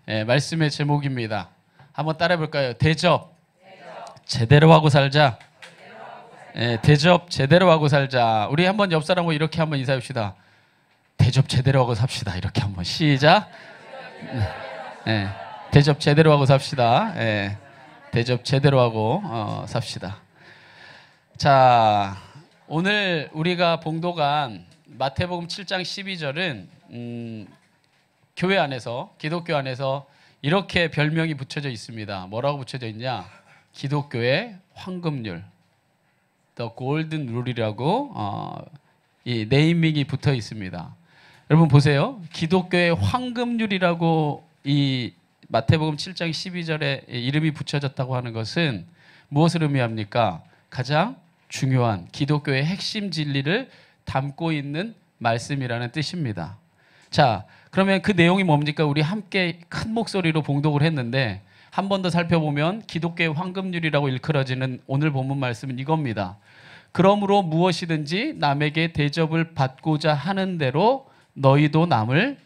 말씀의 제목입니다. 한번 따라해 볼까요? 대접 제대로 하고 살자. 대접 제대로 하고 살자. 우리 한번 옆 사람하고 이렇게 한번 인사해 봅시다. 대접 제대로 하고 삽시다. 이렇게 한번 시작. 대접 제대로 하고 삽시다. 대접 제대로 하고 삽시다. 자, 오늘 우리가 봉독한 마태복음 7장 12절은 교회 안에서, 기독교 안에서 이렇게 별명이 붙여져 있습니다. 뭐라고 붙여져 있냐? 기독교의 황금률, The Golden Rule이라고 이 네이밍이 붙어 있습니다. 여러분 보세요. 기독교의 황금률이라고 이 마태복음 7장 12절에 이름이 붙여졌다고 하는 것은 무엇을 의미합니까? 가장 중요한 기독교의 핵심 진리를 담고 있는 말씀이라는 뜻입니다. 자, 그러면 그 내용이 뭡니까? 우리 함께 큰 목소리로 봉독을 했는데 한 번 더 살펴보면 기독교의 황금률이라고 일컬어지는 오늘 본문 말씀은 이겁니다. 그러므로 무엇이든지 남에게 대접을 받고자 하는 대로 너희도 남을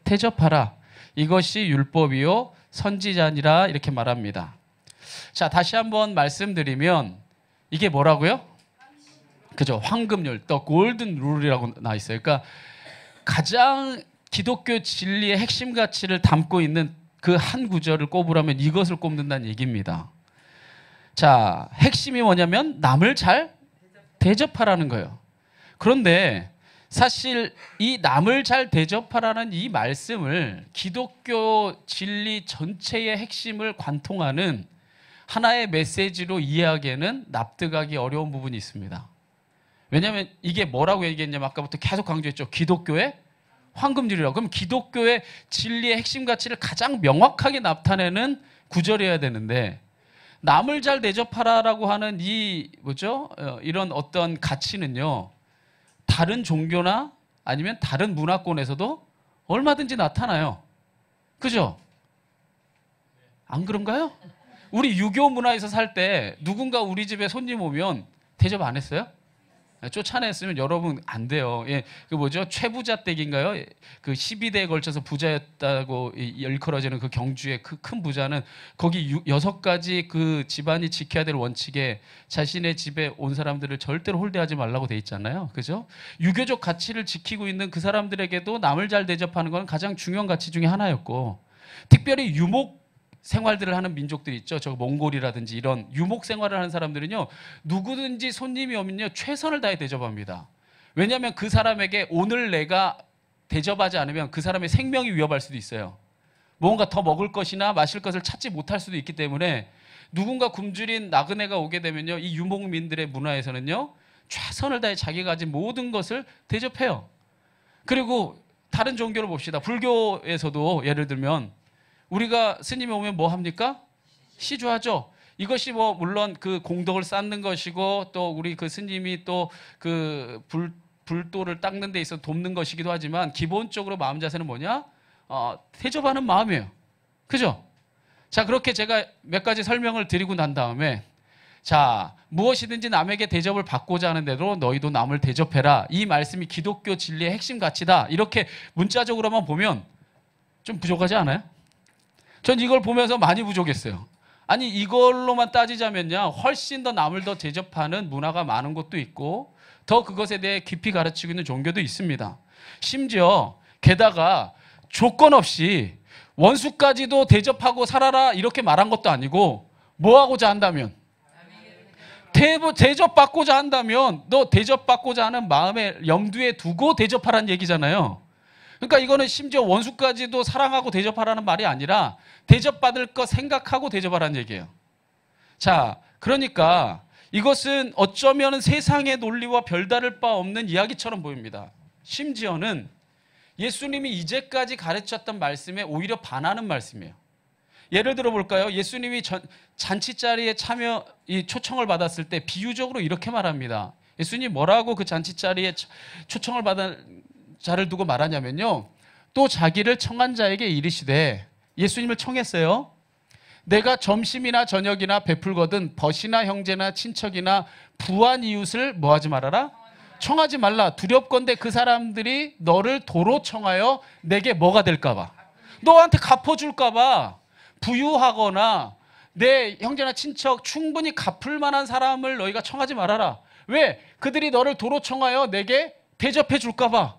대접하라. 이것이 율법이요 선지자니라 이렇게 말합니다. 자, 다시 한번 말씀드리면 이게 뭐라고요? 그죠? 황금률, 또 골든 룰이라고 나와 있어요. 그러니까 가장 기독교 진리의 핵심 가치를 담고 있는 그 한 구절을 꼽으라면 이것을 꼽는다는 얘기입니다. 자, 핵심이 뭐냐면 남을 잘 대접하라는 거예요. 그런데 사실 이 남을 잘 대접하라는 이 말씀을 기독교 진리 전체의 핵심을 관통하는 하나의 메시지로 이해하기에는 납득하기 어려운 부분이 있습니다. 왜냐하면 이게 뭐라고 얘기했냐면 아까부터 계속 강조했죠. 기독교의 황금률이라고. 그럼 기독교의 진리의 핵심 가치를 가장 명확하게 나타내는 구절이어야 되는데 남을 잘 대접하라라고 하는 이 이런 어떤 가치는요. 다른 종교나 아니면 다른 문화권에서도 얼마든지 나타나요. 그죠? 안 그런가요? 우리 유교 문화에서 살 때 누군가 우리 집에 손님 오면 대접 안 했어요? 쫓아냈으면 여러분 안 돼요. 그 최부자 댁인가요? 그 12대에 걸쳐서 부자였다고 일컬어지는 그 경주의 그 큰 부자는 거기 6가지 그 집안이 지켜야 될 원칙에 자신의 집에 온 사람들을 절대로 홀대하지 말라고 돼 있잖아요. 그죠? 유교적 가치를 지키고 있는 그 사람들에게도 남을 잘 대접하는 건 가장 중요한 가치 중에 하나였고, 특별히 유목 생활들을 하는 민족들이 있죠. 저 몽골이라든지 이런 유목 생활을 하는 사람들은요, 누구든지 손님이 오면요 최선을 다해 대접합니다. 왜냐하면 그 사람에게 오늘 내가 대접하지 않으면 그 사람의 생명이 위협할 수도 있어요. 뭔가 더 먹을 것이나 마실 것을 찾지 못할 수도 있기 때문에 누군가 굶주린 나그네가 오게 되면요, 이 유목민들의 문화에서는요 최선을 다해 자기가 가진 모든 것을 대접해요. 그리고 다른 종교를 봅시다. 불교에서도 예를 들면 우리가 스님이 오면 뭐 합니까? 시주하죠. 이것이 물론 그 공덕을 쌓는 것이고 또 우리 그 스님이 또 그 불도를 닦는 데 있어 돕는 것이기도 하지만 기본적으로 마음 자세는 뭐냐? 대접하는 마음이에요. 그죠? 자, 그렇게 제가 몇 가지 설명을 드리고 난 다음에 자, 무엇이든지 남에게 대접을 받고자 하는 대로 너희도 남을 대접해라. 이 말씀이 기독교 진리의 핵심 가치다. 이렇게 문자적으로만 보면 좀 부족하지 않아요? 전 이걸 보면서 많이 부족했어요. 아니, 이걸로만 따지자면요, 훨씬 더 남을 더 대접하는 문화가 많은 곳도 있고 더 그것에 대해 깊이 가르치고 있는 종교도 있습니다. 심지어 게다가 조건 없이 원수까지도 대접하고 살아라 이렇게 말한 것도 아니고 뭐 하고자 한다면, 대접받고자 한다면 너 대접받고자 하는 마음에 염두에 두고 대접하라는 얘기잖아요. 그러니까 이거는 심지어 원수까지도 사랑하고 대접하라는 말이 아니라 대접받을 거 생각하고 대접하라는 얘기예요. 자, 그러니까 이것은 어쩌면 세상의 논리와 별다를 바 없는 이야기처럼 보입니다. 심지어는 예수님이 이제까지 가르쳤던 말씀에 오히려 반하는 말씀이에요. 예를 들어 볼까요? 예수님이 잔치자리에 이 초청을 받았을 때 비유적으로 이렇게 말합니다. 예수님이 뭐라고 그 잔치자리에 초청을 받은 자를 두고 말하냐면요, 또 자기를 청한 자에게 이르시되, 예수님을 청했어요. 내가 점심이나 저녁이나 베풀거든 벗이나 형제나 친척이나 부한 이웃을 뭐하지 말아라? 청하지 말라. 두렵건대 그 사람들이 너를 도로 청하여 내게 뭐가 될까 봐? 너한테 갚아줄까 봐 부유하거나 내 형제나 친척 충분히 갚을 만한 사람을 너희가 청하지 말아라. 왜? 그들이 너를 도로 청하여 내게 대접해 줄까 봐.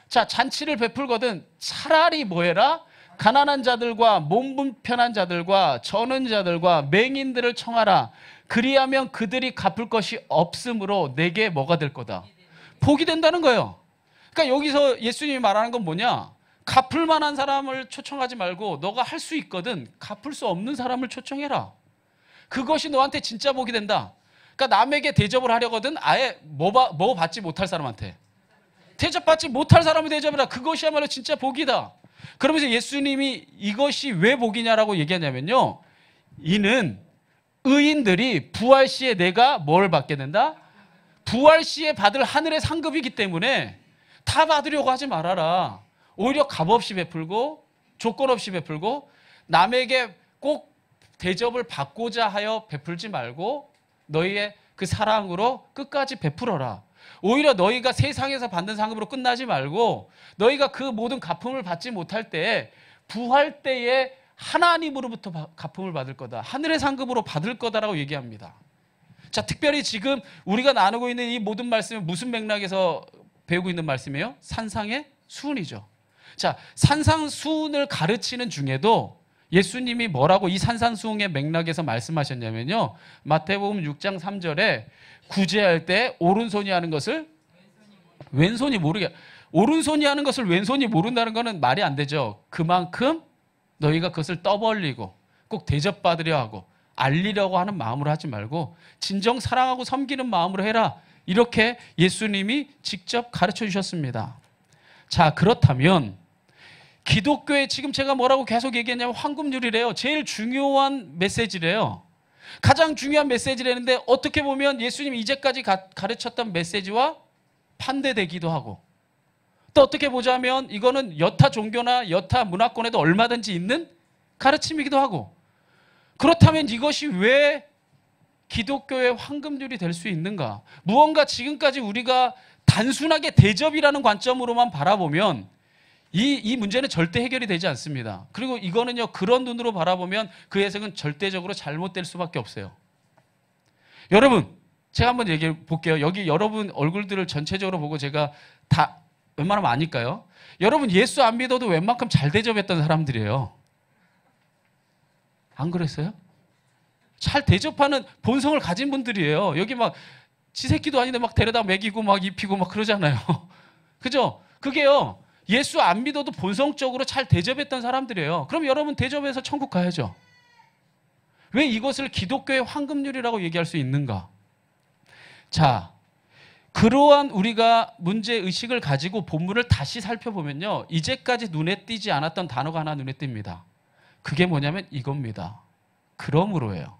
자, 잔치를 베풀거든 차라리 뭐 해라? 가난한 자들과 몸 불편한 자들과 저는 자들과 맹인들을 청하라. 그리하면 그들이 갚을 것이 없으므로 내게 뭐가 될 거다? 복이 된다는 거예요. 그러니까 여기서 예수님이 말하는 건 뭐냐? 갚을 만한 사람을 초청하지 말고 너가 할 수 있거든 갚을 수 없는 사람을 초청해라. 그것이 너한테 진짜 복이 된다. 그러니까 남에게 대접을 하려거든 아예 뭐 받지 못할 사람한테 대접받지 못할 사람을 대접해라. 그것이야말로 진짜 복이다. 그러면서 예수님이 이것이 왜 복이냐라고 얘기하냐면요, 이는 의인들이 부활 시에 내가 뭘 받게 된다? 부활 시에 받을 하늘의 상급이기 때문에 다 받으려고 하지 말아라. 오히려 값없이 베풀고 조건 없이 베풀고 남에게 꼭 대접을 받고자 하여 베풀지 말고 너희의 그 사랑으로 끝까지 베풀어라. 오히려 너희가 세상에서 받는 상급으로 끝나지 말고 너희가 그 모든 갚음을 받지 못할 때 부활 때에 하나님으로부터 갚음을 받을 거다. 하늘의 상급으로 받을 거다라고 얘기합니다. 자, 특별히 지금 우리가 나누고 있는 이 모든 말씀은 무슨 맥락에서 배우고 있는 말씀이에요? 산상의 수훈이죠. 자, 산상수훈을 가르치는 중에도 예수님이 뭐라고 이 산상수훈의 맥락에서 말씀하셨냐면요, 마태복음 6장 3절에 구제할 때 오른손이 하는 것을 왼손이 모르게, 오른손이 하는 것을 왼손이 모른다는 것은 말이 안 되죠. 그만큼 너희가 그것을 떠벌리고 꼭 대접받으려 하고 알리려고 하는 마음으로 하지 말고 진정 사랑하고 섬기는 마음으로 해라. 이렇게 예수님이 직접 가르쳐 주셨습니다. 자, 그렇다면 기독교에 지금 제가 뭐라고 계속 얘기했냐면 황금률이래요. 제일 중요한 메시지래요. 가장 중요한 메시지라는데 어떻게 보면 예수님이 이제까지 가르쳤던 메시지와 반대되기도 하고, 또 어떻게 보자면 이거는 여타 종교나 여타 문화권에도 얼마든지 있는 가르침이기도 하고, 그렇다면 이것이 왜 기독교의 황금률이 될 수 있는가? 무언가 지금까지 우리가 단순하게 대접이라는 관점으로만 바라보면 이 문제는 절대 해결이 되지 않습니다. 그리고 이거는요, 그런 눈으로 바라보면 그 해석은 절대적으로 잘못될 수밖에 없어요. 여러분, 제가 한번 얘기해 볼게요. 여기 여러분 얼굴들을 전체적으로 보고 제가 다 웬만하면 아닐까요? 여러분 예수 안 믿어도 웬만큼 잘 대접했던 사람들이에요. 안 그랬어요? 잘 대접하는 본성을 가진 분들이에요. 여기 막 지새끼도 아닌데 막 데려다 먹이고 막 입히고 막 그러잖아요. 그죠? 그게요, 예수 안 믿어도 본성적으로 잘 대접했던 사람들이에요. 그럼 여러분 대접해서 천국 가야죠. 왜 이것을 기독교의 황금률이라고 얘기할 수 있는가? 자, 그러한 우리가 문제의식을 가지고 본문을 다시 살펴보면요, 이제까지 눈에 띄지 않았던 단어가 하나 눈에 띕니다. 그게 뭐냐면 이겁니다. 그러므로예요.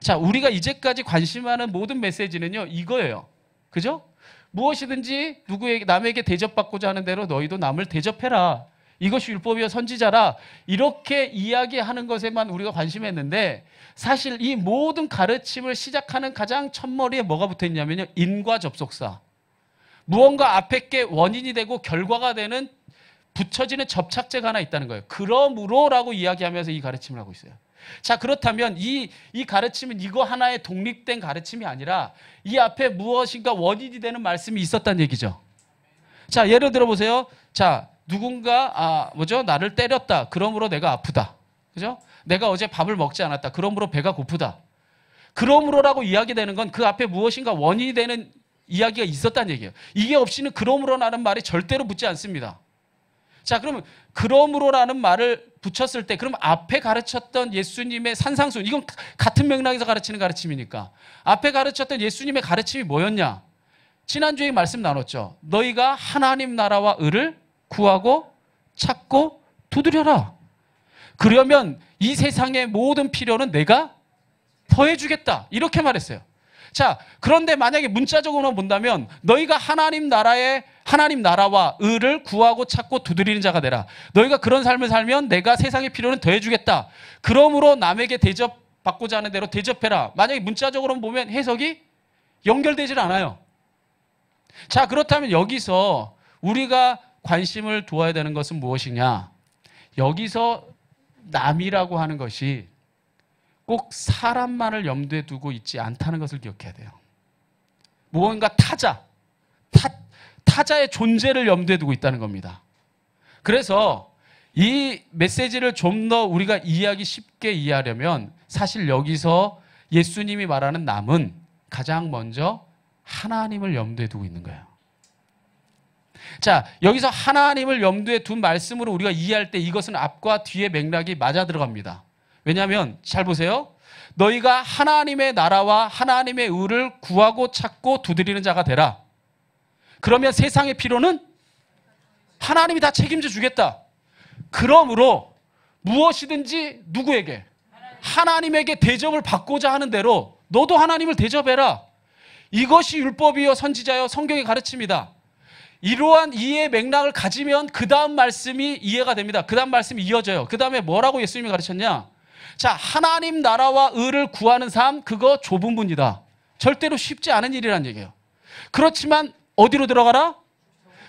자, 우리가 이제까지 관심하는 모든 메시지는요, 이거예요. 그죠? 무엇이든지 남에게 대접받고자 하는 대로 너희도 남을 대접해라. 이것이 율법이여 선지자라. 이렇게 이야기하는 것에만 우리가 관심했는데 사실 이 모든 가르침을 시작하는 가장 첫머리에 뭐가 붙어있냐면요, 인과 접속사. 무언가 앞에 게 원인이 되고 결과가 되는 붙여지는 접착제가 하나 있다는 거예요. 그러므로라고 이야기하면서 이 가르침을 하고 있어요. 자, 그렇다면 이 가르침은 이거 하나의 독립된 가르침이 아니라 이 앞에 무엇인가 원인이 되는 말씀이 있었다는 얘기죠. 자, 예를 들어 보세요. 자, 누군가 나를 때렸다. 그러므로 내가 아프다. 그죠? 내가 어제 밥을 먹지 않았다. 그러므로 배가 고프다. 그러므로라고 이야기되는 건 그 앞에 무엇인가 원인이 되는 이야기가 있었다는 얘기예요. 이게 없이는 그러므로라는 말이 절대로 붙지 않습니다. 자, 그러면 그러므로라는 말을 붙였을 때 그럼 앞에 가르쳤던 예수님의 산상수훈, 이건 같은 맥락에서 가르치는 가르침이니까 앞에 가르쳤던 예수님의 가르침이 뭐였냐? 지난주에 말씀 나눴죠. 너희가 하나님 나라와 의를 구하고 찾고 두드려라. 그러면 이 세상의 모든 필요는 내가 더해주겠다. 이렇게 말했어요. 자, 그런데 만약에 문자적으로 본다면 너희가 하나님 나라와 의를 구하고 찾고 두드리는 자가 되라. 너희가 그런 삶을 살면 내가 세상의 필요는 더해주겠다. 그러므로 남에게 대접받고자 하는 대로 대접해라. 만약에 문자적으로 보면 해석이 연결되질 않아요. 자, 그렇다면 여기서 우리가 관심을 두어야 되는 것은 무엇이냐? 여기서 남이라고 하는 것이 꼭 사람만을 염두에 두고 있지 않다는 것을 기억해야 돼요. 무언가 타자의 존재를 염두에 두고 있다는 겁니다. 그래서 이 메시지를 좀 더 우리가 이해하기 쉽게 이해하려면 사실 여기서 예수님이 말하는 남은 가장 먼저 하나님을 염두에 두고 있는 거예요. 자, 여기서 하나님을 염두에 둔 말씀으로 우리가 이해할 때 이것은 앞과 뒤의 맥락이 맞아 들어갑니다. 왜냐하면 잘 보세요. 너희가 하나님의 나라와 하나님의 의를 구하고 찾고 두드리는 자가 되라. 그러면 세상의 필요는 하나님이 다 책임져 주겠다. 그러므로 무엇이든지 누구에게? 하나님에게 대접을 받고자 하는 대로 너도 하나님을 대접해라. 이것이 율법이요 선지자요 성경의 가르침이다. 이러한 이해의 맥락을 가지면 그 다음 말씀이 이해가 됩니다. 그 다음 말씀이 이어져요. 그 다음에 뭐라고 예수님이 가르쳤냐? 자, 하나님 나라와 의를 구하는 삶, 그거 좁은 문이다. 절대로 쉽지 않은 일이란 얘기예요. 그렇지만 어디로 들어가라?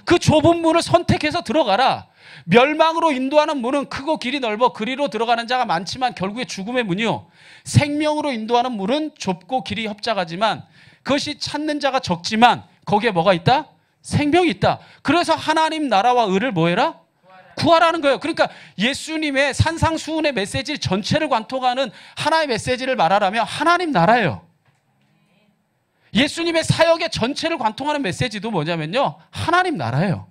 그 좁은 문을 선택해서 들어가라. 멸망으로 인도하는 문은 크고 길이 넓어 그리로 들어가는 자가 많지만 결국에 죽음의 문이요. 생명으로 인도하는 문은 좁고 길이 협착하지만 그것이 찾는 자가 적지만 거기에 뭐가 있다? 생명이 있다. 그래서 하나님 나라와 의를 뭐 해라? 구하라는 거예요. 그러니까 예수님의 산상수훈의 메시지 전체를 관통하는 하나의 메시지를 말하라면 하나님 나라예요. 예수님의 사역의 전체를 관통하는 메시지도 뭐냐면요. 하나님 나라예요.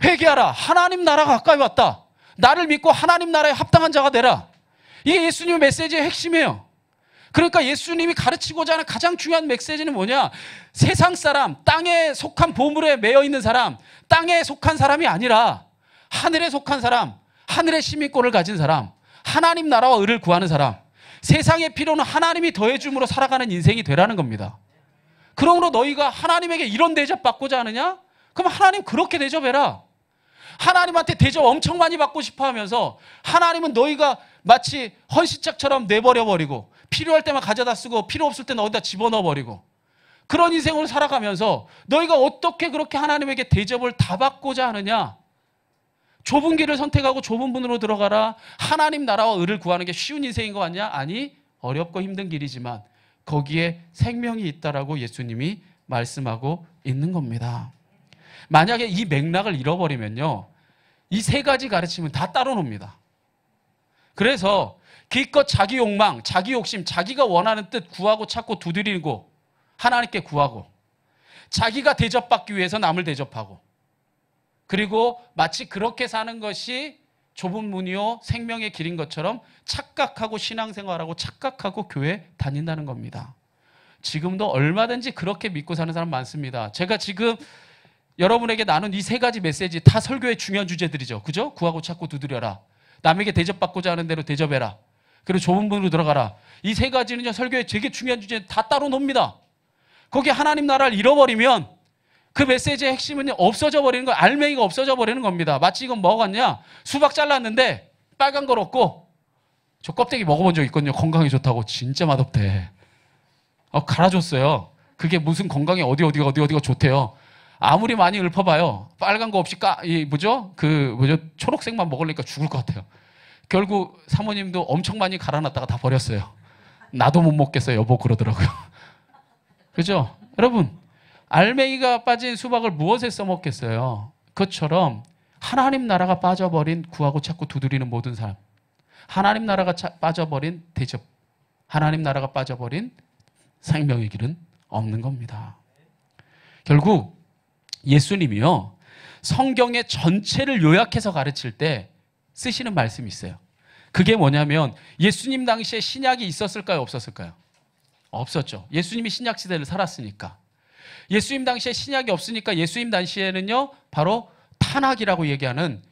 회개하라. 하나님 나라가 가까이 왔다. 나를 믿고 하나님 나라에 합당한 자가 되라. 이게 예수님의 메시지의 핵심이에요. 그러니까 예수님이 가르치고자 하는 가장 중요한 메시지는 뭐냐? 세상 사람, 땅에 속한 보물에 매여 있는 사람, 땅에 속한 사람이 아니라 하늘에 속한 사람, 하늘의 시민권을 가진 사람, 하나님 나라와 의를 구하는 사람, 세상의 필요는 하나님이 더해줌으로 살아가는 인생이 되라는 겁니다. 그러므로 너희가 하나님에게 이런 대접 받고자 하느냐? 그럼 하나님 그렇게 대접해라. 하나님한테 대접 엄청 많이 받고 싶어 하면서 하나님은 너희가 마치 헌시짝처럼 내버려버리고 필요할 때만 가져다 쓰고 필요 없을 때는 어디다 집어넣어버리고 그런 인생을 살아가면서 너희가 어떻게 그렇게 하나님에게 대접을 다 받고자 하느냐? 좁은 길을 선택하고 좁은 문으로 들어가라. 하나님 나라와 의를 구하는 게 쉬운 인생인 것 같냐? 아니, 어렵고 힘든 길이지만 거기에 생명이 있다라고 예수님이 말씀하고 있는 겁니다. 만약에 이 맥락을 잃어버리면요. 이 세 가지 가르침은 다 따로 놉니다. 그래서 기껏 자기 욕망, 자기 욕심, 자기가 원하는 뜻 구하고 찾고 두드리고 하나님께 구하고 자기가 대접받기 위해서 남을 대접하고 그리고 마치 그렇게 사는 것이 좁은 문이요 생명의 길인 것처럼 착각하고 신앙생활하고 착각하고 교회 다닌다는 겁니다. 지금도 얼마든지 그렇게 믿고 사는 사람 많습니다. 제가 지금 여러분에게 나눈 이 세 가지 메시지 다 설교의 중요한 주제들이죠. 그죠? 구하고 찾고 두드려라. 남에게 대접받고자 하는 대로 대접해라. 그리고 좁은 문으로 들어가라. 이 세 가지는요 설교의 되게 중요한 주제 다 따로 놉니다. 거기 하나님 나라를 잃어버리면 그 메시지의 핵심은 없어져 버리는 거, 알맹이가 없어져 버리는 겁니다. 마치 이건 뭐 같냐? 수박 잘랐는데 빨간 걸 얻고 저 껍데기 먹어본 적 있거든요. 건강에 좋다고. 진짜 맛없대. 갈아줬어요. 그게 무슨 건강에 어디가 좋대요. 아무리 많이 읊어봐요. 빨간 거 없이 초록색만 먹으려니까 죽을 것 같아요. 결국 사모님도 엄청 많이 갈아놨다가 다 버렸어요. 나도 못 먹겠어요. 여보 그러더라고요. 그죠? 여러분, 알맹이가 빠진 수박을 무엇에 써먹겠어요? 그것처럼 하나님 나라가 빠져버린 구하고 찾고 두드리는 모든 사람, 하나님 나라가 빠져버린 대접, 하나님 나라가 빠져버린 생명의 길은 없는 겁니다. 결국 예수님이요 성경의 전체를 요약해서 가르칠 때 쓰시는 말씀이 있어요. 그게 뭐냐면 예수님 당시에 신약이 있었을까요? 없었을까요? 없었죠. 예수님이 신약 시대를 살았으니까. 예수님 당시에 신약이 없으니까 예수님 당시에는요 바로 탄악이라고 얘기하는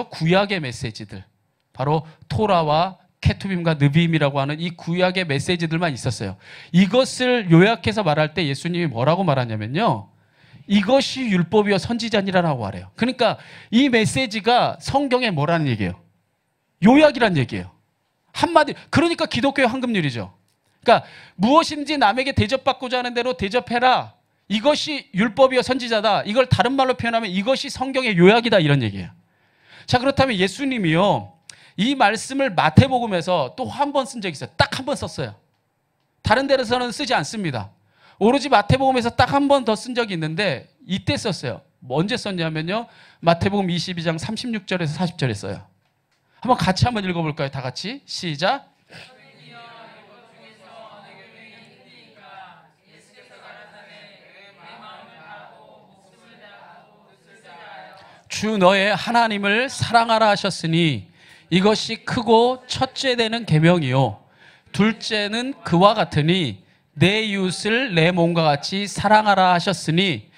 구약의 메시지들, 바로 토라와 케투빔과 느비임이라고 하는 이 구약의 메시지들만 있었어요. 이것을 요약해서 말할 때 예수님이 뭐라고 말하냐면요 이것이 율법이요 선지자니라라고 하래요. 그러니까 이 메시지가 성경에 뭐라는 얘기예요? 요약이란 얘기예요. 한마디. 그러니까 기독교의 황금률이죠. 그러니까 무엇인지 남에게 대접받고자 하는 대로 대접해라. 이것이 율법이요 선지자다. 이걸 다른 말로 표현하면 이것이 성경의 요약이다 이런 얘기예요. 자, 그렇다면 예수님이요, 이 말씀을 마태복음에서 또 한 번 쓴 적이 있어요. 딱 한 번 썼어요. 다른 데서는 쓰지 않습니다. 오로지 마태복음에서 딱 한 번 더 쓴 적이 있는데 이때 썼어요. 언제 썼냐면요, 마태복음 22장 36절에서 40절에 써요. 한번 같이 한번 읽어볼까요? 다 같이 시작. 주 너의 하나님을 사랑하라 하셨으니 이것이 크고 첫째 되는 계명이요 둘째는 그와 같으니 내 이웃을 내 몸과 같이 사랑하라 하셨으니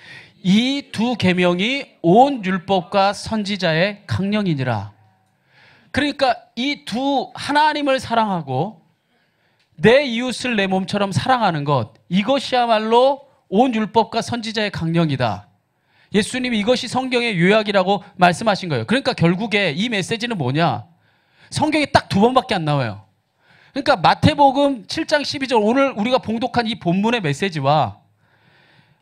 이 두 계명이 온 율법과 선지자의 강령이니라. 그러니까 이 두, 하나님을 사랑하고 내 이웃을 내 몸처럼 사랑하는 것, 이것이야말로 온 율법과 선지자의 강령이다. 예수님이 이것이 성경의 요약이라고 말씀하신 거예요. 그러니까 결국에 이 메시지는 뭐냐? 성경에 딱 두 번밖에 안 나와요. 그러니까 마태복음 7장 12절, 오늘 우리가 봉독한 이 본문의 메시지와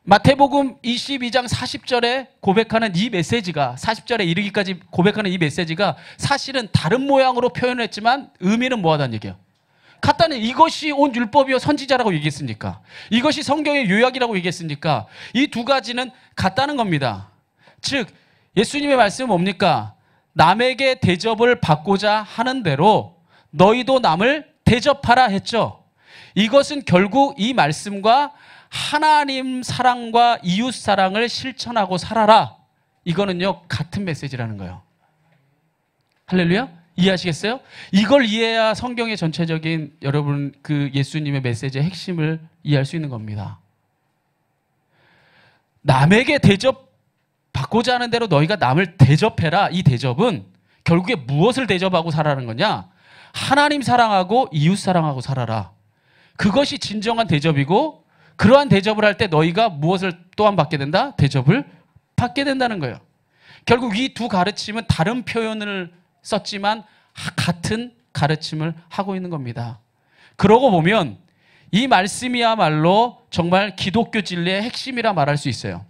마태복음 22장 40절에 고백하는 이 메시지가, 40절에 이르기까지 고백하는 이 메시지가 사실은 다른 모양으로 표현했지만 의미는 뭐하다는 얘기예요. 같다는, 이것이 온 율법이요 선지자라고 얘기했으니까, 이것이 성경의 요약이라고 얘기했으니까 이 두 가지는 같다는 겁니다. 즉 예수님의 말씀은 뭡니까? 남에게 대접을 받고자 하는 대로 너희도 남을 대접하라 했죠. 이것은 결국 이 말씀과 하나님 사랑과 이웃 사랑을 실천하고 살아라, 이거는요 같은 메시지라는 거예요. 할렐루야? 이해하시겠어요? 이걸 이해해야 성경의 전체적인 여러분 그 예수님의 메시지의 핵심을 이해할 수 있는 겁니다. 남에게 대접받고자 하는 대로 너희가 남을 대접해라. 이 대접은 결국에 무엇을 대접하고 살아라는 거냐? 하나님 사랑하고 이웃 사랑하고 살아라. 그것이 진정한 대접이고, 그러한 대접을 할 때 너희가 무엇을 또한 받게 된다? 대접을 받게 된다는 거예요. 결국 이 두 가르침은 다른 표현을 썼지만 같은 가르침을 하고 있는 겁니다. 그러고 보면 이 말씀이야말로 정말 기독교 진리의 핵심이라 말할 수 있어요.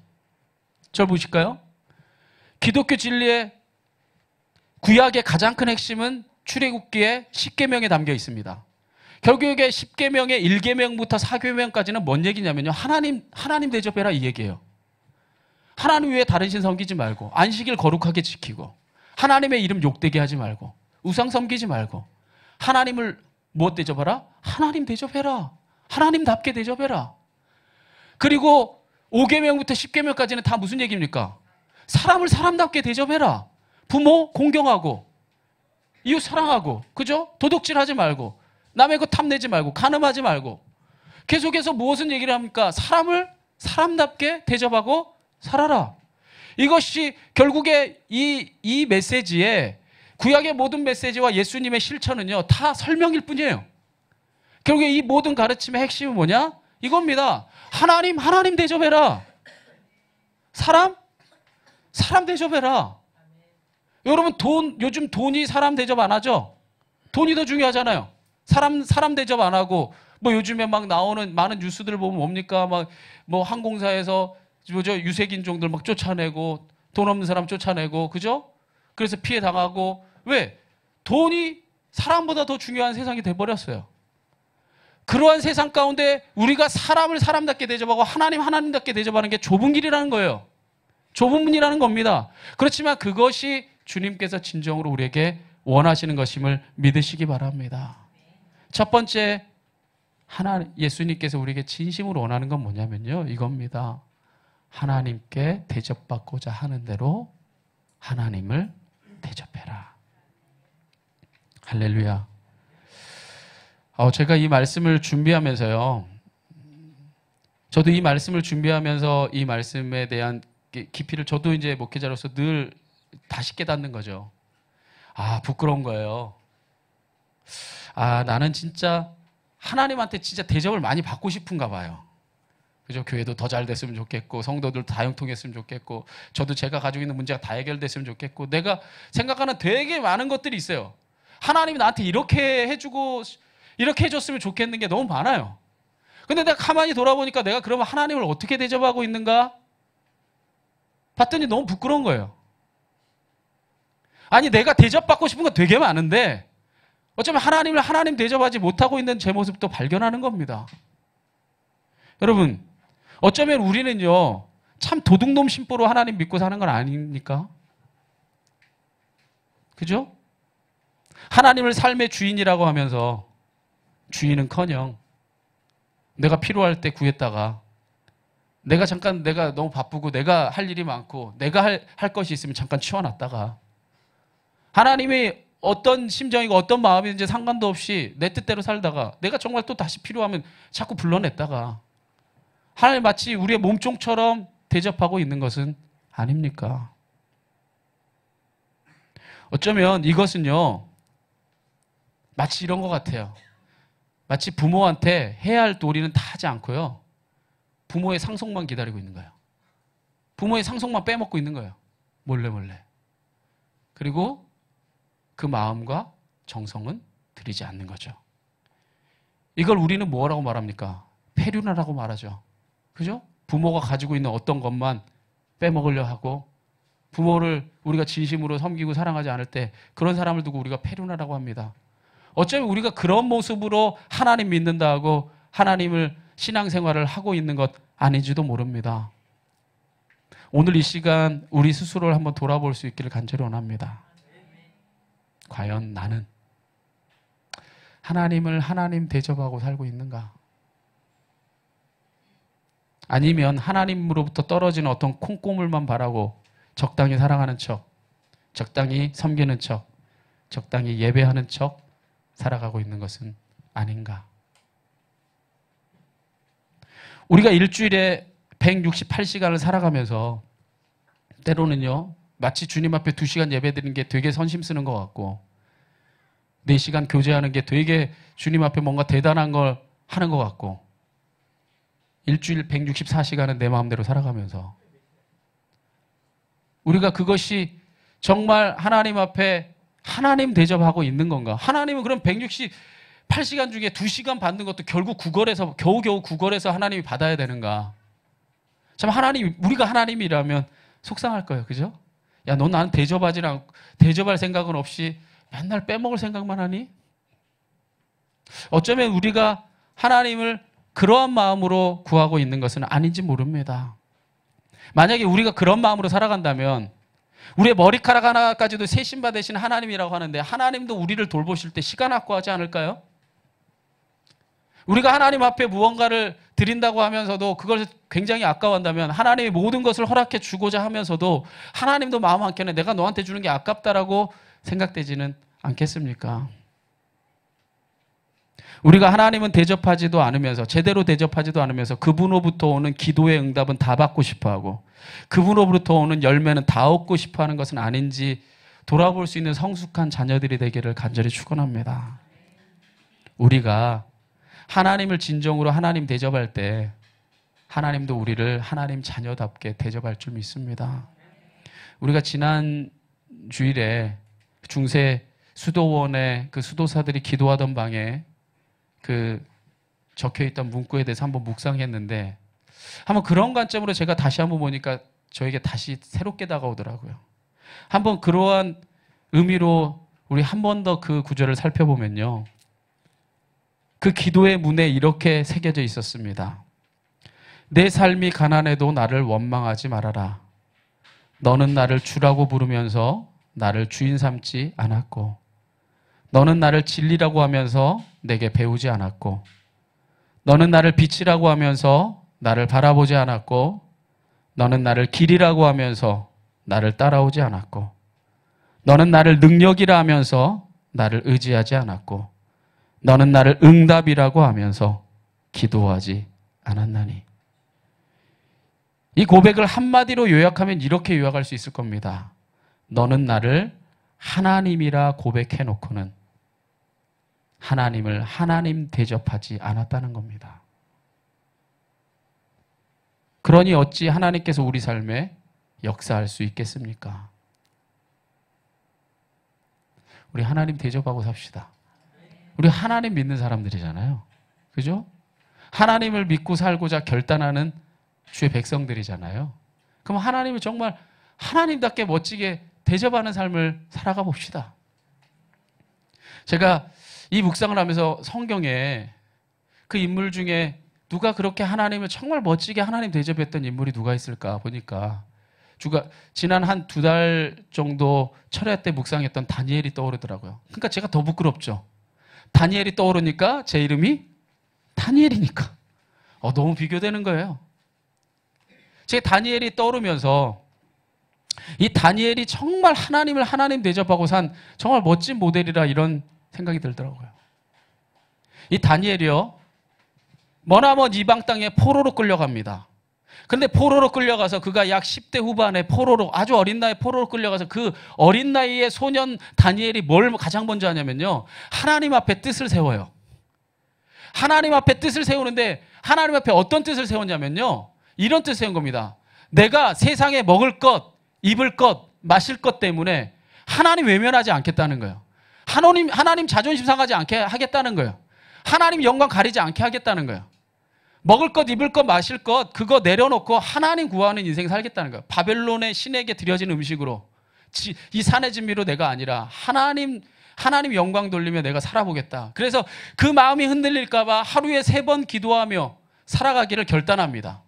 저 보실까요? 기독교 진리의 구약의 가장 큰 핵심은 출애굽기의 10계명에 담겨 있습니다. 결국에 10계명의 1계명부터 4계명까지는 뭔 얘기냐면요, 하나님 대접해라 이 얘기예요. 하나님 외에 다른 신 섬기지 말고, 안식일 거룩하게 지키고, 하나님의 이름 욕되게 하지 말고, 우상 섬기지 말고, 하나님을 무엇 대접하라? 하나님 대접해라. 하나님답게 대접해라. 그리고 5계명부터 10계명까지는 다 무슨 얘기입니까? 사람을 사람답게 대접해라. 부모 공경하고, 이웃 사랑하고, 그죠? 도둑질하지 말고, 남의 것 탐내지 말고, 간음하지 말고. 계속해서 무엇은 얘기를 합니까? 사람을 사람답게 대접하고 살아라. 이것이 결국에 이 메시지에, 구약의 모든 메시지와 예수님의 실천은요 다 설명일 뿐이에요. 결국에 이 모든 가르침의 핵심은 뭐냐? 이겁니다. 하나님 대접해라. 사람 대접해라. 여러분 요즘 돈이 사람 대접 안 하죠? 돈이 더 중요하잖아요. 사람 대접 안 하고, 뭐 요즘에 막 나오는 많은 뉴스들 보면 뭡니까? 막 뭐 항공사에서 유색인종들 막 쫓아내고, 돈 없는 사람 쫓아내고, 그죠? 그래서 피해 당하고. 왜? 돈이 사람보다 더 중요한 세상이 돼버렸어요. 그러한 세상 가운데 우리가 사람을 사람답게 대접하고 하나님답게 대접하는 게 좁은 길이라는 거예요. 좁은 문이라는 겁니다. 그렇지만 그것이 주님께서 진정으로 우리에게 원하시는 것임을 믿으시기 바랍니다. 첫 번째, 예수님께서 우리에게 진심으로 원하는 건 뭐냐면요, 이겁니다. 하나님께 대접받고자 하는 대로 하나님을 대접해라. 할렐루야. 제가 이 말씀을 준비하면서요, 저도 이 말씀을 준비하면서 이 말씀에 대한 깊이를 저도 이제 목회자로서 늘 다시 깨닫는 거죠. 부끄러운 거예요. 나는 진짜 하나님한테 진짜 대접을 많이 받고 싶은가 봐요. 그죠? 교회도 더 잘 됐으면 좋겠고, 성도들 다 형통했으면 좋겠고, 저도 제가 가지고 있는 문제가 다 해결됐으면 좋겠고, 내가 생각하는 되게 많은 것들이 있어요. 하나님이 나한테 이렇게 해주고, 이렇게 해줬으면 좋겠는 게 너무 많아요. 근데 내가 가만히 돌아보니까 내가 그러면 하나님을 어떻게 대접하고 있는가? 봤더니 너무 부끄러운 거예요. 아니 내가 대접받고 싶은 건 되게 많은데 어쩌면 하나님을 하나님 대접하지 못하고 있는 제 모습도 발견하는 겁니다. 여러분 어쩌면 우리는요 참 도둑놈 심보로 하나님 믿고 사는 건 아닙니까? 그죠? 하나님을 삶의 주인이라고 하면서 주인은커녕 내가 필요할 때 구했다가 내가 너무 바쁘고 내가 할 일이 많고 내가 할 것이 있으면 잠깐 치워놨다가 하나님이 어떤 심정이고 어떤 마음인지 상관도 없이 내 뜻대로 살다가 내가 정말 또 다시 필요하면 자꾸 불러냈다가 하나님 마치 우리의 몸종처럼 대접하고 있는 것은 아닙니까? 어쩌면 이것은요 마치 이런 것 같아요. 마치 부모한테 해야 할 도리는 다 하지 않고요 부모의 상속만 기다리고 있는 거예요. 부모의 상속만 빼먹고 있는 거예요. 몰래. 그리고 그 마음과 정성은 들이지 않는 거죠. 이걸 우리는 뭐라고 말합니까? 폐륜화라고 말하죠. 그죠? 부모가 가지고 있는 어떤 것만 빼먹으려 하고 부모를 우리가 진심으로 섬기고 사랑하지 않을 때 그런 사람을 두고 우리가 폐륜화라고 합니다. 어쩌면 우리가 그런 모습으로 하나님 믿는다 하고 하나님을 신앙생활을 하고 있는 것 아닌지도 모릅니다. 오늘 이 시간 우리 스스로를 한번 돌아볼 수 있기를 간절히 원합니다. 과연 나는 하나님을 하나님 대접하고 살고 있는가? 아니면 하나님으로부터 떨어지는 어떤 콩고물만 바라고 적당히 사랑하는 척, 적당히 섬기는 척, 적당히 예배하는 척 살아가고 있는 것은 아닌가? 우리가 일주일에 168시간을 살아가면서 때로는요 마치 주님 앞에 2시간 예배드리는 게 되게 선심 쓰는 것 같고 4시간 교제하는 게 되게 주님 앞에 뭔가 대단한 걸 하는 것 같고 일주일 164시간은 내 마음대로 살아가면서 우리가 그것이 정말 하나님 앞에 하나님 대접하고 있는 건가? 하나님은 그럼 168시간 중에 2시간 받는 것도 결국 구걸해서 겨우겨우 구걸해서 하나님이 받아야 되는가? 참 우리가 하나님이라면 속상할 거예요. 그죠? 야, 너 나는 대접할 생각은 없이 맨날 빼먹을 생각만 하니? 어쩌면 우리가 하나님을 그러한 마음으로 구하고 있는 것은 아닌지 모릅니다. 만약에 우리가 그런 마음으로 살아간다면 우리의 머리카락 하나까지도 세심받으신 하나님이라고 하는데 하나님도 우리를 돌보실 때 시간 확보하지 않을까요? 우리가 하나님 앞에 무언가를 드린다고 하면서도 그걸 굉장히 아까워한다면 하나님이 모든 것을 허락해 주고자 하면서도 하나님도 마음 한켠에 내가 너한테 주는 게 아깝다라고 생각되지는 않겠습니까? 우리가 하나님은 대접하지도 않으면서 제대로 대접하지도 않으면서 그분으로부터 오는 기도의 응답은 다 받고 싶어하고 그분으로부터 오는 열매는 다 얻고 싶어하는 것은 아닌지 돌아볼 수 있는 성숙한 자녀들이 되기를 간절히 축원합니다. 우리가 하나님을 진정으로 하나님 대접할 때 하나님도 우리를 하나님 자녀답게 대접할 줄 믿습니다. 우리가 지난 주일에 중세 수도원의 그 수도사들이 기도하던 방에 그 적혀있던 문구에 대해서 한번 묵상했는데 한번 그런 관점으로 제가 다시 한번 보니까 저에게 다시 새롭게 다가오더라고요. 한번 그러한 의미로 우리 한 번 더 그 구절을 살펴보면요. 그 기도의 문에 이렇게 새겨져 있었습니다. 내 삶이 가난해도 나를 원망하지 말아라. 너는 나를 주라고 부르면서 나를 주인 삼지 않았고 너는 나를 진리라고 하면서 내게 배우지 않았고 너는 나를 빛이라고 하면서 나를 바라보지 않았고 너는 나를 길이라고 하면서 나를 따라오지 않았고 너는 나를 능력이라 하면서 나를 의지하지 않았고 너는 나를 응답이라고 하면서 기도하지 않았나니. 이 고백을 한마디로 요약하면 이렇게 요약할 수 있을 겁니다. 너는 나를 하나님이라 고백해놓고는 하나님을 하나님 대접하지 않았다는 겁니다. 그러니 어찌 하나님께서 우리 삶에 역사할 수 있겠습니까? 우리 하나님 대접하고 삽시다. 우리 하나님 믿는 사람들이잖아요. 그죠? 하나님을 믿고 살고자 결단하는 주의 백성들이잖아요. 그럼 하나님을 정말 하나님답게 멋지게 대접하는 삶을 살아가 봅시다. 제가 이 묵상을 하면서 성경에 그 인물 중에 누가 그렇게 하나님을 정말 멋지게 하나님 대접했던 인물이 누가 있을까 보니까 지난 한 2달 정도 철야 때 묵상했던 다니엘이 떠오르더라고요. 그러니까 제가 더 부끄럽죠. 다니엘이 떠오르니까 제 이름이 다니엘이니까 너무 비교되는 거예요. 제가 다니엘이 떠오르면서 이 다니엘이 정말 하나님을 하나님 대접하고 산 정말 멋진 모델이라 이런 생각이 들더라고요. 이 다니엘이요, 머나먼 이방 땅에 포로로 끌려갑니다. 그런데 포로로 끌려가서 그가 약 10대 후반에 포로로, 아주 어린 나이에 포로로 끌려가서 그 어린 나이에 소년 다니엘이 뭘 가장 먼저 하냐면요, 하나님 앞에 뜻을 세워요. 하나님 앞에 뜻을 세우는데 하나님 앞에 어떤 뜻을 세웠냐면요, 이런 뜻을 세운 겁니다. 내가 세상에 먹을 것, 입을 것, 마실 것 때문에 하나님 외면하지 않겠다는 거예요. 하나님 자존심 상하지 않게 하겠다는 거예요. 하나님 영광 가리지 않게 하겠다는 거예요. 먹을 것, 입을 것, 마실 것 그거 내려놓고 하나님 구하는 인생 살겠다는 거예요. 바벨론의 신에게 드려진 음식으로, 이 산의 진미로 내가 아니라 하나님 영광 돌리며 내가 살아보겠다. 그래서 그 마음이 흔들릴까 봐 하루에 3번 기도하며 살아가기를 결단합니다.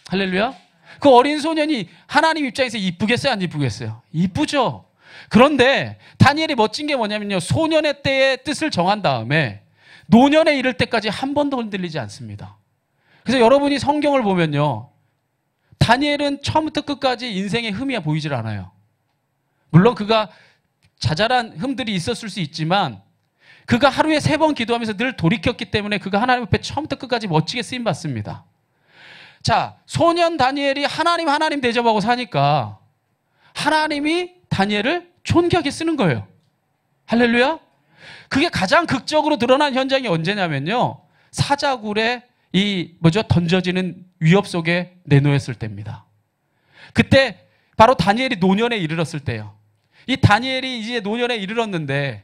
할렐루야. 그 어린 소년이 하나님 입장에서 이쁘겠어요, 안 이쁘겠어요? 이쁘죠. 그런데 다니엘이 멋진 게 뭐냐면요, 소년의 때의 뜻을 정한 다음에 노년에 이를 때까지 한 번도 흔들리지 않습니다. 그래서 여러분이 성경을 보면요, 다니엘은 처음부터 끝까지 인생의 흠이 보이질 않아요. 물론 그가 자잘한 흠들이 있었을 수 있지만 그가 하루에 3번 기도하면서 늘 돌이켰기 때문에 그가 하나님 앞에 처음부터 끝까지 멋지게 쓰임받습니다. 자, 소년 다니엘이 하나님 대접하고 사니까 하나님이 다니엘을 존귀하게 쓰는 거예요. 할렐루야. 그게 가장 극적으로 드러난 현장이 언제냐면요, 사자굴에 던져지는 위협 속에 내놓였을 때입니다. 그때 바로 다니엘이 노년에 이르렀을 때예요. 이 다니엘이 이제 노년에 이르렀는데,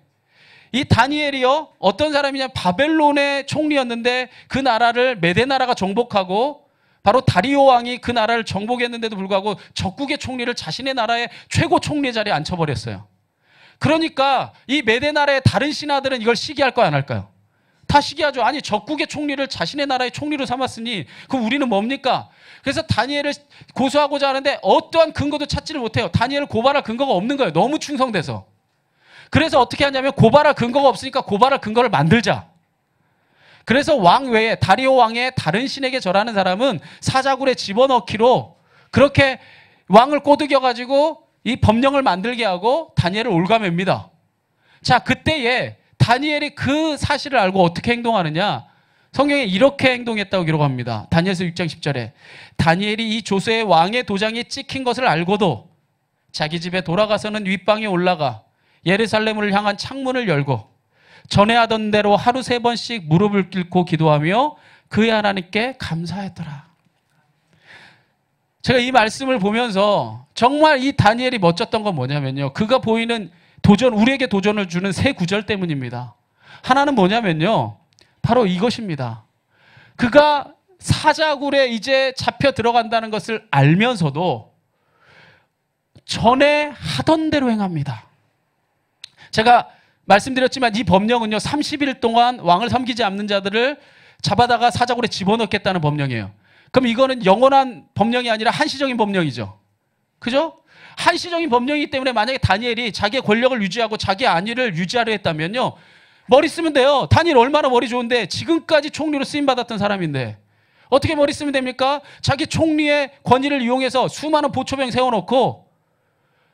이 다니엘이요, 어떤 사람이냐, 바벨론의 총리였는데 그 나라를 메대 나라가 정복하고 바로 다리오 왕이 그 나라를 정복했는데도 불구하고 적국의 총리를 자신의 나라의 최고 총리 자리에 앉혀버렸어요. 그러니까 이 메대 나라의 다른 신하들은 이걸 시기할까요, 안 할까요? 다 시기하죠. 아니, 적국의 총리를 자신의 나라의 총리로 삼았으니 그럼 우리는 뭡니까? 그래서 다니엘을 고소하고자 하는데 어떠한 근거도 찾지를 못해요. 다니엘을 고발할 근거가 없는 거예요. 너무 충성돼서. 그래서 어떻게 하냐면 고발할 근거가 없으니까 고발할 근거를 만들자. 그래서 왕 외에 다리오 왕의 다른 신에게 절하는 사람은 사자굴에 집어넣기로 그렇게 왕을 꼬드겨가지고 이 법령을 만들게 하고 다니엘을 올가맵니다. 자, 그때에 다니엘이 그 사실을 알고 어떻게 행동하느냐, 성경에 이렇게 행동했다고 기록합니다. 다니엘서 6장 10절에 다니엘이 이 조세의 왕의 도장이 찍힌 것을 알고도 자기 집에 돌아가서는 윗방에 올라가 예루살렘을 향한 창문을 열고 전에 하던 대로 하루 3번씩 무릎을 꿇고 기도하며 그의 하나님께 감사했더라. 제가 이 말씀을 보면서 정말 이 다니엘이 멋졌던 건 뭐냐면요, 그가 보이는 도전, 우리에게 도전을 주는 3구절 때문입니다. 하나는 뭐냐면요, 바로 이것입니다. 그가 사자굴에 이제 잡혀 들어간다는 것을 알면서도 전에 하던 대로 행합니다. 제가 말씀드렸지만 이 법령은요, 30일 동안 왕을 섬기지 않는 자들을 잡아다가 사자굴에 집어넣겠다는 법령이에요. 그럼 이거는 영원한 법령이 아니라 한시적인 법령이죠. 그죠? 한시적인 법령이기 때문에 만약에 다니엘이 자기의 권력을 유지하고 자기의 안위를 유지하려 했다면요, 머리 쓰면 돼요. 다니엘 얼마나 머리 좋은데, 지금까지 총리로 쓰임받았던 사람인데 어떻게 머리 쓰면 됩니까? 자기 총리의 권위를 이용해서 수많은 보초병 세워놓고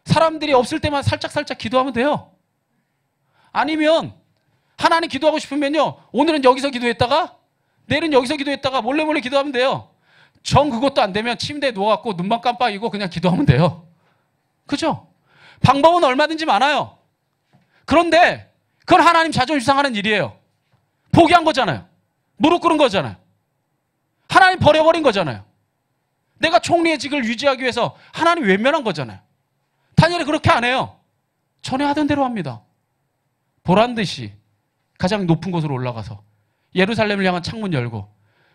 사람들이 없을 때만 살짝살짝 기도하면 돼요. 아니면 하나님 기도하고 싶으면요, 오늘은 여기서 기도했다가 내일은 여기서 기도했다가 몰래 기도하면 돼요. 정 그것도 안 되면 침대에 누워갖고 눈만 깜빡이고 그냥 기도하면 돼요. 그죠? 방법은 얼마든지 많아요. 그런데 그건 하나님 자존심 상하는 일이에요. 포기한 거잖아요. 무릎 꿇은 거잖아요. 하나님 버려버린 거잖아요. 내가 총리의 직을 유지하기 위해서 하나님 외면한 거잖아요. 다니엘이 그렇게 안 해요. 전에 하던 대로 합니다. 보란듯이 가장 높은 곳으로 올라가서 예루살렘을 향한 창문 열고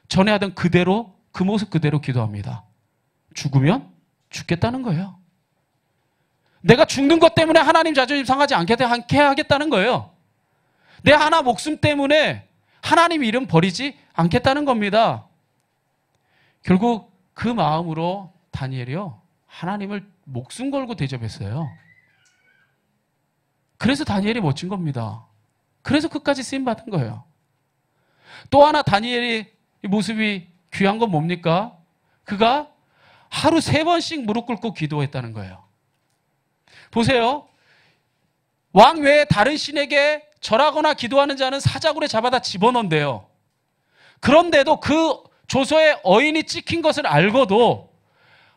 전에 하던 그대로, 그 모습 그대로 기도합니다. 죽으면 죽겠다는 거예요. 내가 죽는 것 때문에 하나님 자존심 상하지 않게 하겠다는 거예요. 내 하나 목숨 때문에 하나님 이름 버리지 않겠다는 겁니다. 결국 그 마음으로 다니엘이요, 하나님을 목숨 걸고 대접했어요. 그래서 다니엘이 멋진 겁니다. 그래서 끝까지 쓰임받은 거예요. 또 하나 다니엘이 모습이 귀한 건 뭡니까? 그가 하루 3번씩 무릎 꿇고 기도했다는 거예요. 보세요. 왕 외에 다른 신에게 절하거나 기도하는 자는 사자굴에 잡아다 집어넣는데요. 그런데도 그 조서에 어인이 찍힌 것을 알고도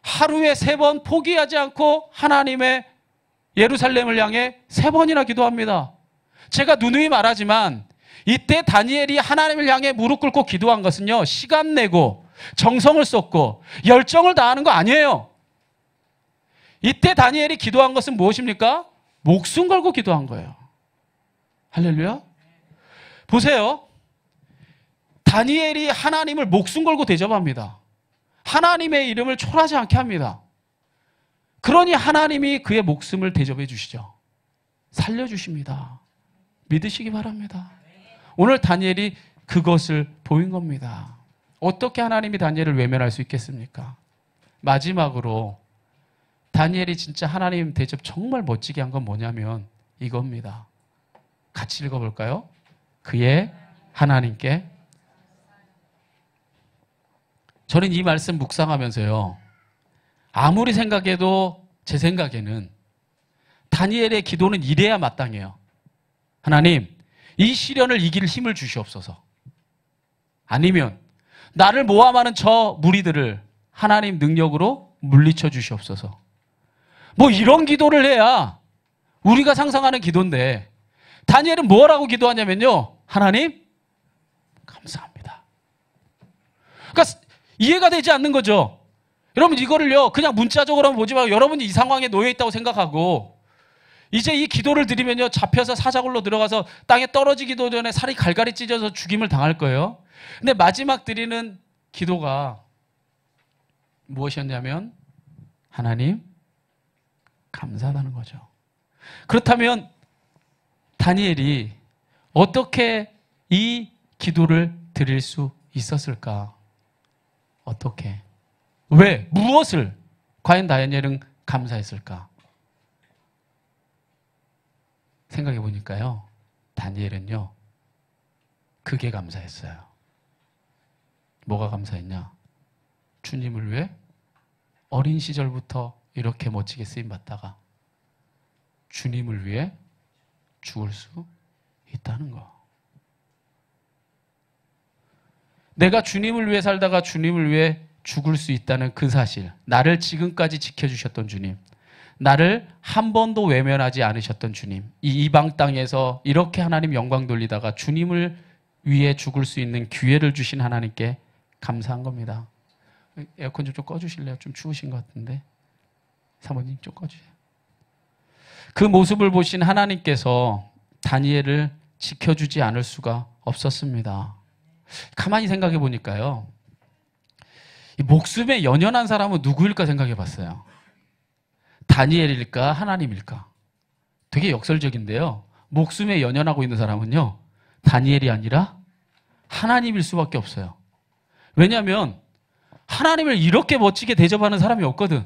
하루에 3번 포기하지 않고 하나님의 예루살렘을 향해 3번이나 기도합니다. 제가 누누이 말하지만 이때 다니엘이 하나님을 향해 무릎 꿇고 기도한 것은요, 시간 내고 정성을 쏟고 열정을 다하는 거 아니에요. 이때 다니엘이 기도한 것은 무엇입니까? 목숨 걸고 기도한 거예요. 할렐루야. 보세요. 다니엘이 하나님을 목숨 걸고 대접합니다. 하나님의 이름을 초라하지 않게 합니다. 그러니 하나님이 그의 목숨을 대접해 주시죠. 살려주십니다. 믿으시기 바랍니다. 오늘 다니엘이 그것을 보인 겁니다. 어떻게 하나님이 다니엘을 외면할 수 있겠습니까? 마지막으로 다니엘이 진짜 하나님 대접 정말 멋지게 한 건 뭐냐면 이겁니다. 같이 읽어볼까요? 그의 하나님께. 저는 이 말씀 묵상하면서요, 아무리 생각해도 제 생각에는 다니엘의 기도는 이래야 마땅해요. 하나님, 이 시련을 이길 힘을 주시옵소서. 아니면 나를 모함하는 저 무리들을 하나님 능력으로 물리쳐 주시옵소서. 뭐 이런 기도를 해야 우리가 상상하는 기도인데, 다니엘은 뭐라고 기도하냐면요, 하나님 감사합니다. 그러니까 이해가 되지 않는 거죠. 여러분 이거를요 그냥 문자적으로 보지 말고 여러분이 이 상황에 놓여 있다고 생각하고 이제 이 기도를 드리면요 잡혀서 사자굴로 들어가서 땅에 떨어지기도 전에 살이 갈갈이 찢어서 죽임을 당할 거예요. 근데 마지막 드리는 기도가 무엇이었냐면 하나님 감사하다는 거죠. 그렇다면 다니엘이 어떻게 이 기도를 드릴 수 있었을까? 어떻게? 왜? 무엇을? 과연 다니엘은 감사했을까? 생각해 보니까요, 다니엘은요, 그게 감사했어요. 뭐가 감사했냐? 주님을 위해 어린 시절부터 이렇게 멋지게 쓰임받다가 주님을 위해 죽을 수 있다는 거. 내가 주님을 위해 살다가 주님을 위해 죽을 수 있다는 그 사실, 나를 지금까지 지켜주셨던 주님, 나를 한 번도 외면하지 않으셨던 주님, 이 이방 땅에서 이렇게 하나님 영광 돌리다가 주님을 위해 죽을 수 있는 기회를 주신 하나님께 감사한 겁니다. 에어컨 좀 꺼주실래요? 좀 추우신 것 같은데. 사모님 좀 꺼주세요. 그 모습을 보신 하나님께서 다니엘을 지켜주지 않을 수가 없었습니다. 가만히 생각해 보니까요, 이 목숨에 연연한 사람은 누구일까 생각해 봤어요. 다니엘일까 하나님일까? 되게 역설적인데요, 목숨에 연연하고 있는 사람은요 다니엘이 아니라 하나님일 수밖에 없어요. 왜냐하면 하나님을 이렇게 멋지게 대접하는 사람이 없거든.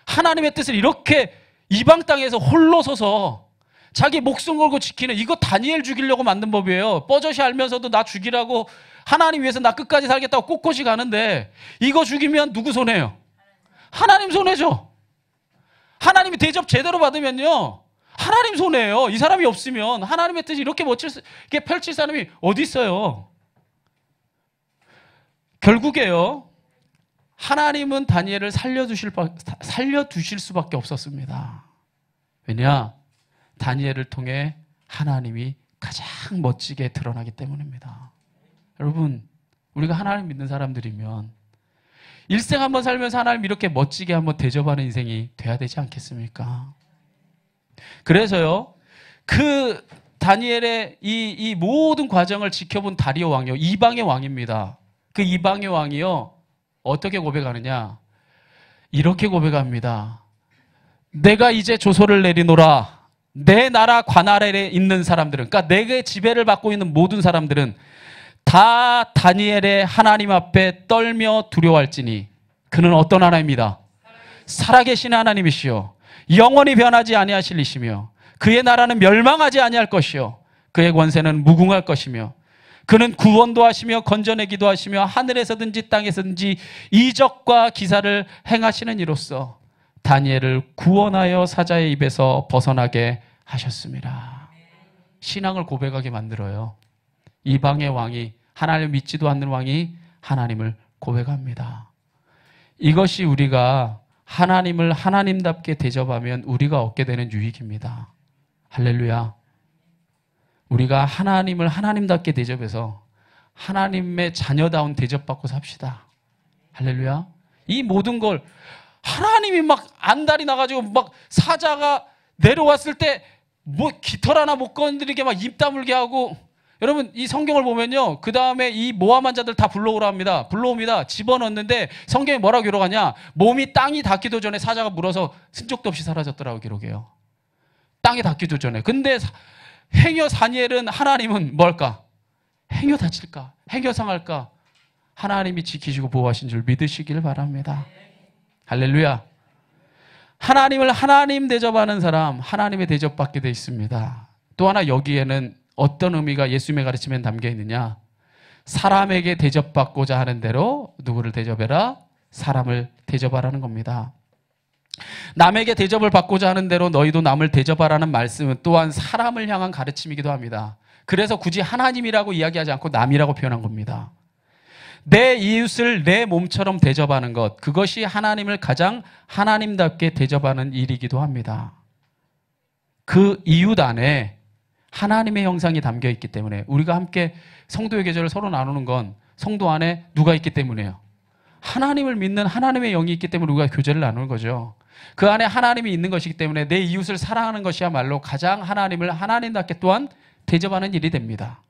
하나님의 뜻을 이렇게 이방 땅에서 홀로 서서 자기 목숨 걸고 지키는, 이거 다니엘 죽이려고 만든 법이에요. 뻐젓이 알면서도 나 죽이라고, 하나님 위해서 나 끝까지 살겠다고 꼿꼿이 가는데 이거 죽이면 누구 손해요? 하나님 손해죠. 하나님이 대접 제대로 받으면요 하나님 손해예요. 이 사람이 없으면 하나님의 뜻이 이렇게 멋지게 펼칠 사람이 어디 있어요? 결국에요, 하나님은 다니엘을 살려두실 수밖에 없었습니다. 왜냐? 다니엘을 통해 하나님이 가장 멋지게 드러나기 때문입니다. 여러분, 우리가 하나님 믿는 사람들이면 일생 한번 살면서 하나님 이렇게 멋지게 한번 대접하는 인생이 돼야 되지 않겠습니까? 그래서요, 그 다니엘의 이 모든 과정을 지켜본 다리오 왕이요, 이방의 왕입니다. 그 이방의 왕이요 어떻게 고백하느냐? 이렇게 고백합니다. 내가 이제 조소를 내리노라. 내 나라 관할에 있는 사람들은, 그러니까 내게 지배를 받고 있는 모든 사람들은 다 다니엘의 하나님 앞에 떨며 두려워할지니 그는 어떤 하나님이다? 살아계신 하나님이시요 영원히 변하지 아니하실 이시며 그의 나라는 멸망하지 아니할 것이요 그의 권세는 무궁할 것이며 그는 구원도 하시며 건져내기도 하시며 하늘에서든지 땅에서든지 이적과 기사를 행하시는 이로써 다니엘을 구원하여 사자의 입에서 벗어나게 하셨습니다. 신앙을 고백하게 만들어요. 이방의 왕이, 하나님을 믿지도 않는 왕이 하나님을 고백합니다. 이것이 우리가 하나님을 하나님답게 대접하면 우리가 얻게 되는 유익입니다. 할렐루야. 우리가 하나님을 하나님답게 대접해서 하나님의 자녀다운 대접받고 삽시다. 할렐루야. 이 모든 걸 하나님이 막 안달이 나가지고 막 사자가 내려왔을 때 뭐 깃털 하나 못 건드리게 막 입 다물게 하고, 여러분 이 성경을 보면요, 그 다음에 이 모함한 자들 다 불러오라 합니다. 불러옵니다. 집어넣는데 성경에 뭐라고 기록하냐, 몸이 땅이 닿기도 전에 사자가 물어서 흔적도 없이 사라졌더라고 기록해요. 땅에 닿기도 전에. 근데 행여 다니엘은, 하나님은 뭘까? 행여 다칠까? 행여 상할까? 하나님이 지키시고 보호하신 줄 믿으시길 바랍니다. 할렐루야. 하나님을 하나님 대접하는 사람, 하나님의 대접받게 돼 있습니다. 또 하나 여기에는 어떤 의미가 예수님의 가르침에 담겨 있느냐? 사람에게 대접받고자 하는 대로 누구를 대접해라? 사람을 대접하라는 겁니다. 남에게 대접을 받고자 하는 대로 너희도 남을 대접하라는 말씀은 또한 사람을 향한 가르침이기도 합니다. 그래서 굳이 하나님이라고 이야기하지 않고 남이라고 표현한 겁니다. 내 이웃을 내 몸처럼 대접하는 것, 그것이 하나님을 가장 하나님답게 대접하는 일이기도 합니다. 그 이웃 안에 하나님의 형상이 담겨 있기 때문에, 우리가 함께 성도의 계절을 서로 나누는 건 성도 안에 누가 있기 때문이에요? 하나님을 믿는 하나님의 영이 있기 때문에 우리가 교제를 나누는 거죠. 그 안에 하나님이 있는 것이기 때문에 내 이웃을 사랑하는 것이야말로 가장 하나님을 하나님답게 또한 대접하는 일이 됩니다.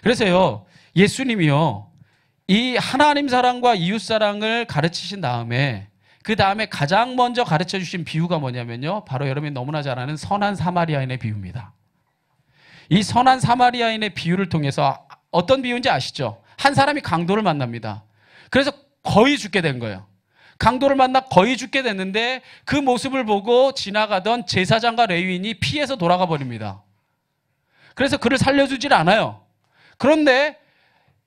그래서요, 예수님이요, 이 하나님 사랑과 이웃 사랑을 가르치신 다음에, 그 다음에 가장 먼저 가르쳐 주신 비유가 뭐냐면요, 바로 여러분이 너무나 잘 아는 선한 사마리아인의 비유입니다. 이 선한 사마리아인의 비유를 통해서 어떤 비유인지 아시죠? 한 사람이 강도를 만납니다. 그래서 거의 죽게 된 거예요. 강도를 만나 거의 죽게 됐는데 그 모습을 보고 지나가던 제사장과 레위인이 피해서 돌아가 버립니다. 그래서 그를 살려주질 않아요. 그런데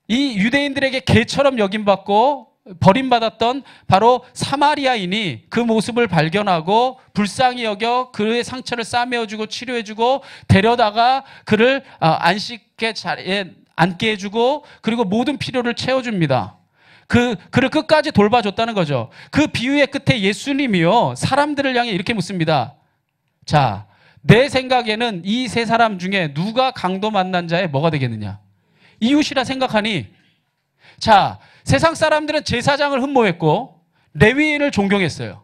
이 유대인들에게 개처럼 여김받고 버림받았던 바로 사마리아인이 그 모습을 발견하고 불쌍히 여겨 그의 상처를 싸매어주고 치료해주고 데려다가 그를 안식의 자리에 앉게 해주고, 그리고 모든 필요를 채워줍니다. 그를 끝까지 돌봐줬다는 거죠. 그 비유의 끝에 예수님이요, 사람들을 향해 이렇게 묻습니다. 자, 내 생각에는 이 세 사람 중에 누가 강도 만난 자의 뭐가 되겠느냐? 이웃이라 생각하니, 자, 세상 사람들은 제사장을 흠모했고 레위인을 존경했어요.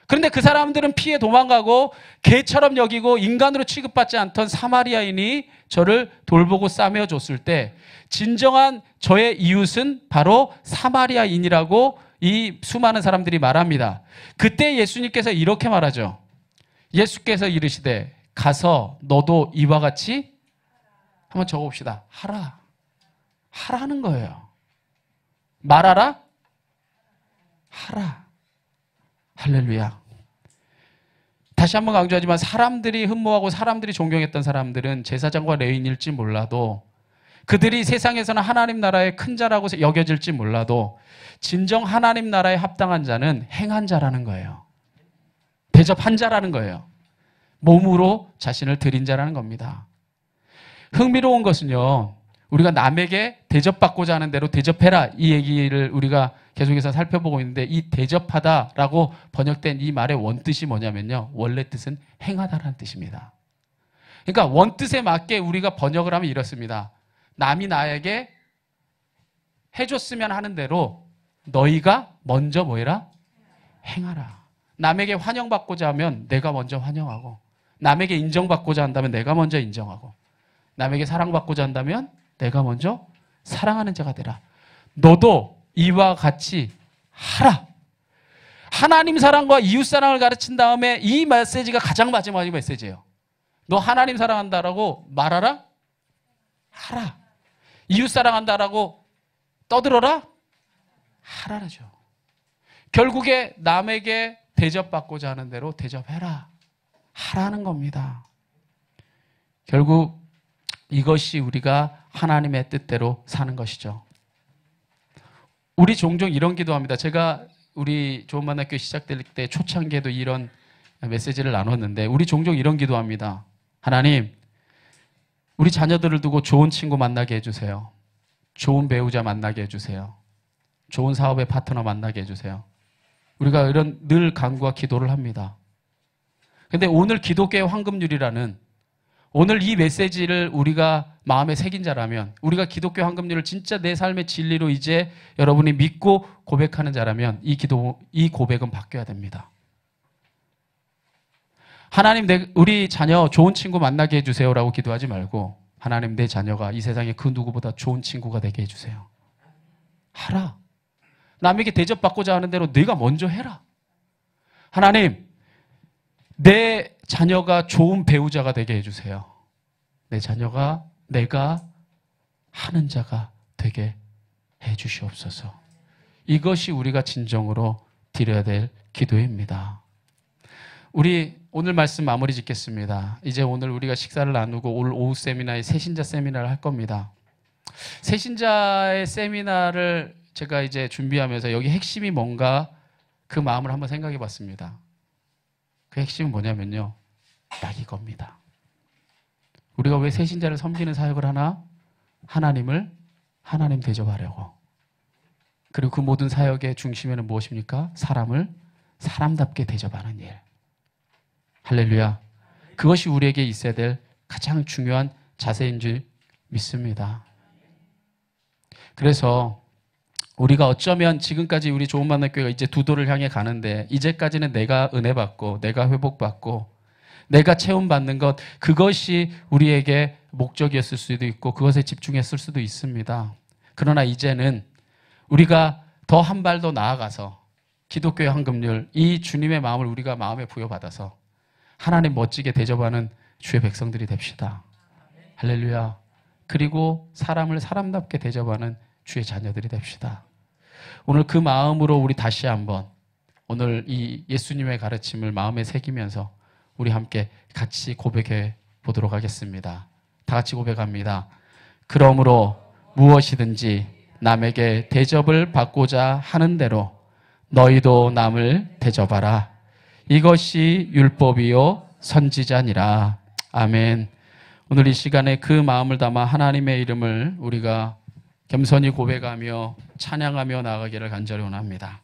그런데 그 사람들은 피해 도망가고 개처럼 여기고 인간으로 취급받지 않던 사마리아인이 저를 돌보고 싸매어 줬을 때 진정한 저의 이웃은 바로 사마리아인이라고 이 수많은 사람들이 말합니다. 그때 예수님께서 이렇게 말하죠. 예수께서 이르시되 가서 너도 이와 같이, 한번 적어봅시다. 하라. 하라는 거예요. 말하라? 하라. 할렐루야. 다시 한번 강조하지만 사람들이 흠모하고 사람들이 존경했던 사람들은 제사장과 레위인일지 몰라도, 그들이 세상에서는 하나님 나라의 큰 자라고 여겨질지 몰라도 진정 하나님 나라에 합당한 자는 행한 자라는 거예요. 대접한 자라는 거예요. 몸으로 자신을 드린 자라는 겁니다. 흥미로운 것은요, 우리가 남에게 대접받고자 하는 대로 대접해라, 이 얘기를 우리가 계속해서 살펴보고 있는데, 이 대접하다라고 번역된 이 말의 원뜻이 뭐냐면요, 원래 뜻은 행하다라는 뜻입니다. 그러니까 원뜻에 맞게 우리가 번역을 하면 이렇습니다. 남이 나에게 해줬으면 하는 대로 너희가 먼저 뭐 해라? 행하라. 남에게 환영받고자 하면 내가 먼저 환영하고, 남에게 인정받고자 한다면 내가 먼저 인정하고, 남에게 사랑받고자 한다면 내가 먼저 사랑하는 자가 되라. 너도 이와 같이 하라. 하나님 사랑과 이웃 사랑을 가르친 다음에 이 메시지가 가장 마지막 메시지예요. 너 하나님 사랑한다라고 말하라? 하라. 이웃 사랑한다라고 떠들어라? 하라죠. 결국에 남에게 대접받고자 하는 대로 대접해라. 하라는 겁니다. 결국 이것이 우리가 하나님의 뜻대로 사는 것이죠. 우리 종종 이런 기도합니다. 제가 우리 좋은 만남교회 시작될 때 초창기에도 이런 메시지를 나눴는데 우리 종종 이런 기도합니다. 하나님, 우리 자녀들을 두고 좋은 친구 만나게 해주세요. 좋은 배우자 만나게 해주세요. 좋은 사업의 파트너 만나게 해주세요. 우리가 이런 늘 간구와 기도를 합니다. 그런데 오늘 기독교의 황금률이라는 오늘 이 메시지를 우리가 마음에 새긴 자라면, 우리가 기독교 황금률을 진짜 내 삶의 진리로 이제 여러분이 믿고 고백하는 자라면 이 고백은 바뀌어야 됩니다. 하나님, 우리 자녀 좋은 친구 만나게 해주세요라고 기도하지 말고, 하나님, 내 자녀가 이 세상에 그 누구보다 좋은 친구가 되게 해주세요. 하라. 남에게 대접받고자 하는 대로 네가 먼저 해라. 하나님, 내 자녀가 좋은 배우자가 되게 해주세요. 내 자녀가 내가 하는 자가 되게 해주시옵소서. 이것이 우리가 진정으로 드려야 될 기도입니다. 우리 오늘 말씀 마무리 짓겠습니다. 이제 오늘 우리가 식사를 나누고 올 오후 세미나에 새신자 세미나를 할 겁니다. 새신자의 세미나를 제가 이제 준비하면서 여기 핵심이 뭔가 그 마음을 한번 생각해 봤습니다. 그 핵심은 뭐냐면요, 딱 이겁니다. 우리가 왜 새신자를 섬기는 사역을 하나? 하나님 대접하려고. 그리고 그 모든 사역의 중심에는 무엇입니까? 사람을 사람답게 대접하는 일. 할렐루야. 그것이 우리에게 있어야 될 가장 중요한 자세인 줄 믿습니다. 그래서 우리가 어쩌면 지금까지 우리 좋은 만남 교회가 이제 두 도를 향해 가는데, 이제까지는 내가 은혜 받고 내가 회복받고 내가 체험받는 것, 그것이 우리에게 목적이었을 수도 있고 그것에 집중했을 수도 있습니다. 그러나 이제는 우리가 더 한 발 더 나아가서 기독교의 황금률, 이 주님의 마음을 우리가 마음에 부여받아서 하나님 멋지게 대접하는 주의 백성들이 됩시다. 할렐루야. 그리고 사람을 사람답게 대접하는 주의 자녀들이 됩시다. 오늘 그 마음으로 우리 다시 한번 오늘 이 예수님의 가르침을 마음에 새기면서 우리 함께 같이 고백해 보도록 하겠습니다. 다 같이 고백합니다. 그러므로 무엇이든지 남에게 대접을 받고자 하는 대로 너희도 남을 대접하라. 이것이 율법이요 선지자니라. 아멘. 오늘 이 시간에 그 마음을 담아 하나님의 이름을 우리가 겸손히 고백하며 찬양하며 나아가기를 간절히 원합니다.